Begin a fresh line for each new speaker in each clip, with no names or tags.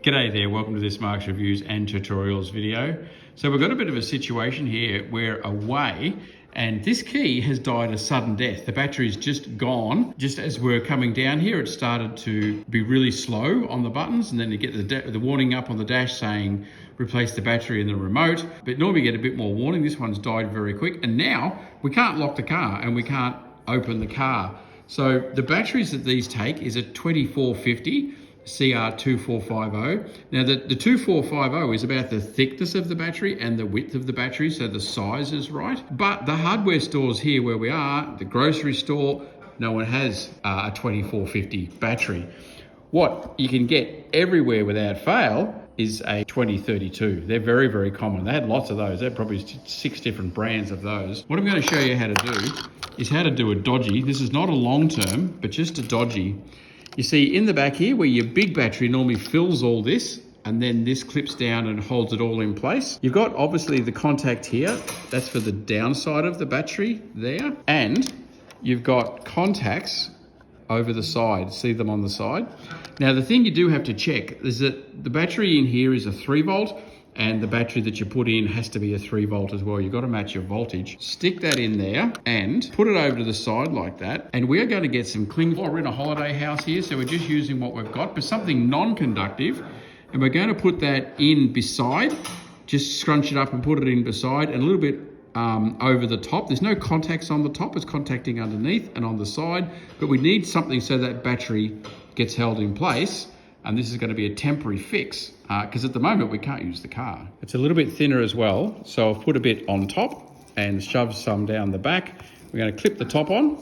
G'day there, welcome to this Mark's Reviews and Tutorials video. So we've got a bit of a situation here. We're away and this key has died a sudden death. The battery's just gone. Just as we're coming down here, it started to be really slow on the buttons, and then you get the warning up on the dash saying replace the battery in the remote. But normally you get a bit more warning. This one's died very quick, and now we can't lock the car and we can't open the car. So the batteries that these take is a 2450 CR2450. Now the 2450 is about the thickness of the battery and the width of the battery, so the size is right. But the hardware stores here where we are, the grocery store, no one has a 2450 battery. What you can get everywhere without fail is a 2032. They're very, very common. They had lots of those. They had probably 6 different brands of those. What I'm going to show you how to do is how to do a dodgy. This is not a long term, but just a dodgy. You see in the back here where your big battery normally fills all this, and then this clips down and holds it all in place. You've got obviously the contact here, that's for the downside of the battery there. And you've got contacts over the side, see them on the side. Now the thing you do have to check is that the battery in here is a 3 volt, and the battery that you put in has to be a 3 volt as well. You've got to match your voltage. Stick that in there and put it over to the side like that. And we're going to get some cling. We're in a holiday house here, so we're just using what we've got, but something non-conductive. And we're going to put that in beside, just scrunch it up and put it in beside, and a little bit over the top. There's no contacts on the top, it's contacting underneath and on the side, but we need something so that battery gets held in place. And this is going to be a temporary fix because at the moment we can't use the car. It's a little bit thinner as well, so I've put a bit on top and shoved some down the back. We're going to clip the top on,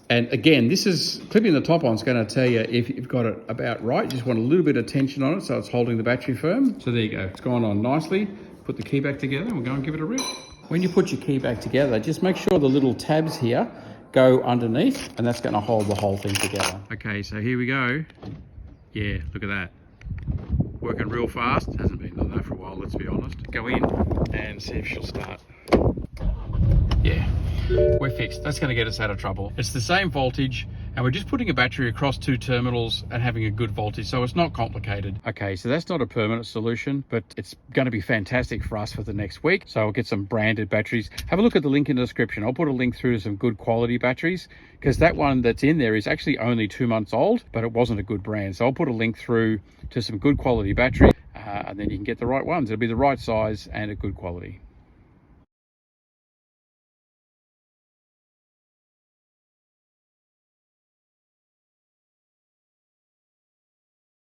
and again, this is clipping the top on is going to tell you if you've got it about right. You just want a little bit of tension on it so it's holding the battery firm. So there you go, it's gone on nicely. Put the key back together and we'll go and give it a rip. When you put your key back together, just make sure the little tabs here go underneath, and that's going to hold the whole thing together. Okay, so here we go. Yeah, look at that. Working real fast. Hasn't been like that for a while, let's be honest. Go in and see if she'll start. Yeah, we're fixed. That's going to get us out of trouble. It's the same voltage, and we're just putting a battery across 2 terminals and having a good voltage, so it's not complicated. Okay, so that's not a permanent solution, but it's going to be fantastic for us for the next week. So I'll get some branded batteries. Have a look at the link in the description. I'll put a link through to some good quality batteries, because that one that's in there is actually only 2 months old, but it wasn't a good brand. So I'll put a link through to some good quality battery, and then you can get the right ones. It'll be the right size and a good quality.